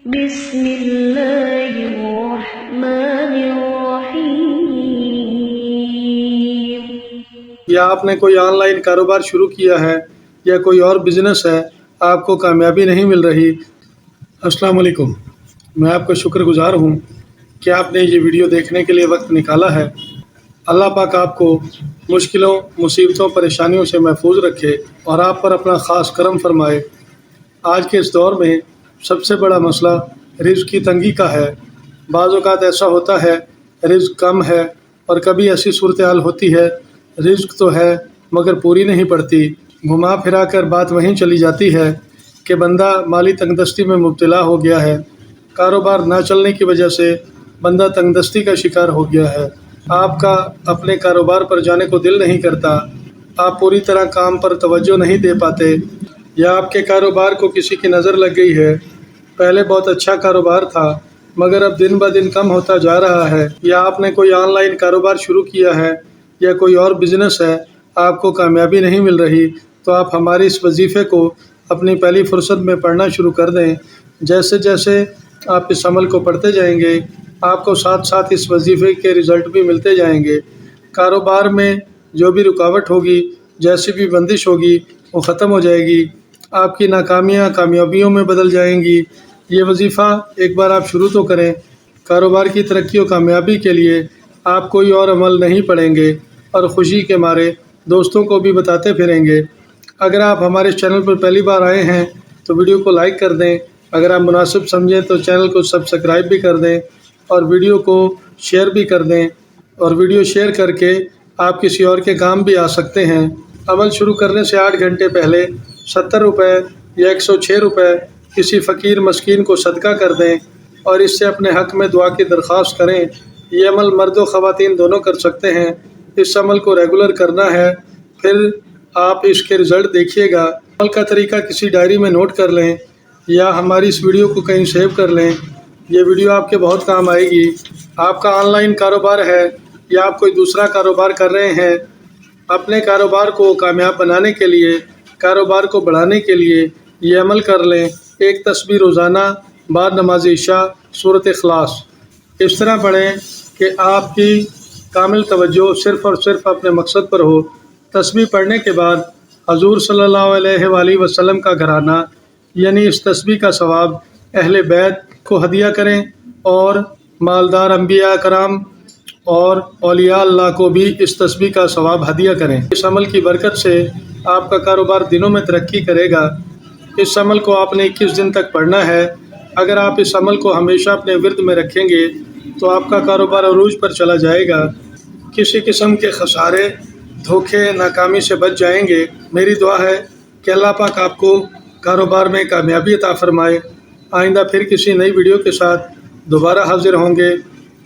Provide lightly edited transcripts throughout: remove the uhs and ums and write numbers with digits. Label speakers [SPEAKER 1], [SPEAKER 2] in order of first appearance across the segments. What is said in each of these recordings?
[SPEAKER 1] بسم اللہ الرحمن الرحیم۔
[SPEAKER 2] یا آپ نے کوئی آن لائن کاروبار شروع کیا ہے یا کوئی اور بزنس ہے، آپ کو کامیابی نہیں مل رہی۔ السلام علیکم، میں آپ کا شکر گزار ہوں کہ آپ نے یہ ویڈیو دیکھنے کے لیے وقت نکالا ہے۔ اللہ پاک آپ کو مشکلوں، مصیبتوں، پریشانیوں سے محفوظ رکھے اور آپ پر اپنا خاص کرم فرمائے۔ آج کے اس دور میں سب سے بڑا مسئلہ رزق کی تنگی کا ہے۔ بعض اوقات ایسا ہوتا ہے رزق کم ہے، اور کبھی ایسی صورتحال ہوتی ہے رزق تو ہے مگر پوری نہیں پڑتی۔ گھما پھرا کر بات وہیں چلی جاتی ہے کہ بندہ مالی تنگ دستی میں مبتلا ہو گیا ہے۔ کاروبار نہ چلنے کی وجہ سے بندہ تنگ دستی کا شکار ہو گیا ہے۔ آپ کا اپنے کاروبار پر جانے کو دل نہیں کرتا، آپ پوری طرح کام پر توجہ نہیں دے پاتے، یا آپ کے کاروبار کو کسی کی نظر لگ گئی ہے۔ پہلے بہت اچھا کاروبار تھا مگر اب دن بدن کم ہوتا جا رہا ہے۔ یا آپ نے کوئی آن لائن کاروبار شروع کیا ہے یا کوئی اور بزنس ہے، آپ کو کامیابی نہیں مل رہی، تو آپ ہماری اس وظیفے کو اپنی پہلی فرصت میں پڑھنا شروع کر دیں۔ جیسے جیسے آپ اس عمل کو پڑھتے جائیں گے، آپ کو ساتھ ساتھ اس وظیفے کے رزلٹ بھی ملتے جائیں گے۔ کاروبار میں جو بھی رکاوٹ ہوگی، جیسی بھی بندش ہوگی، وہ ختم ہو جائے گی۔ آپ کی ناکامیاں کامیابیوں میں بدل جائیں گی۔ یہ وظیفہ ایک بار آپ شروع تو کریں۔ کاروبار کی ترقی و کامیابی کے لیے آپ کوئی اور عمل نہیں پڑھیں گے اور خوشی کے مارے دوستوں کو بھی بتاتے پھریں گے۔ اگر آپ ہمارے چینل پر پہلی بار آئے ہیں تو ویڈیو کو لائک کر دیں، اگر آپ مناسب سمجھیں تو چینل کو سبسکرائب بھی کر دیں اور ویڈیو کو شیئر بھی کر دیں، اور ویڈیو شیئر کر کے آپ کسی اور کے کام بھی آ سکتے ہیں۔ عمل شروع کرنے سے 8 گھنٹے پہلے 70 روپے یا 106 روپے کسی فقیر مسکین کو صدقہ کر دیں اور اس سے اپنے حق میں دعا کی درخواست کریں۔ یہ عمل مرد و خواتین دونوں کر سکتے ہیں۔ اس عمل کو ریگولر کرنا ہے، پھر آپ اس کے رزلٹ دیکھیے گا۔ عمل کا طریقہ کسی ڈائری میں نوٹ کر لیں یا ہماری اس ویڈیو کو کہیں سیو کر لیں۔ یہ ویڈیو آپ کے بہت کام آئے گی۔ آپ کا آن لائن کاروبار ہے یا آپ کوئی دوسرا کاروبار کر رہے ہیں، اپنے کاروبار کو کامیاب بنانے کے لیے، کاروبار کو بڑھانے کے لیے یہ عمل کر لیں۔ ایک تسبیح روزانہ بعد نماز عشاء سورۃ اخلاص اس طرح پڑھیں کہ آپ کی کامل توجہ صرف اور صرف اپنے مقصد پر ہو۔ تسبیح پڑھنے کے بعد حضور صلی اللہ علیہ وآلہ وسلم کا گھرانہ یعنی اس تسبیح کا ثواب اہل بیت کو ہدیہ کریں، اور مالدار انبیاء کرام اور اولیاء اللہ کو بھی اس تسبیح کا ثواب ہدیہ کریں۔ اس عمل کی برکت سے آپ کا کاروبار دنوں میں ترقی کرے گا۔ اس عمل کو آپ نے 21 دن تک پڑھنا ہے۔ اگر آپ اس عمل کو ہمیشہ اپنے ورد میں رکھیں گے تو آپ کا کاروبار عروج پر چلا جائے گا۔ کسی قسم کے خسارے، دھوکے، ناکامی سے بچ جائیں گے۔ میری دعا ہے کہ اللہ پاک آپ کو کاروبار میں کامیابی عطا فرمائے۔ آئندہ پھر کسی نئی ویڈیو کے ساتھ دوبارہ حاضر ہوں گے،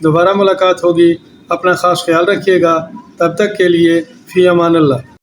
[SPEAKER 2] دوبارہ ملاقات ہوگی۔ اپنا خاص خیال رکھیے گا۔ تب تک کے لیے فی امان اللہ۔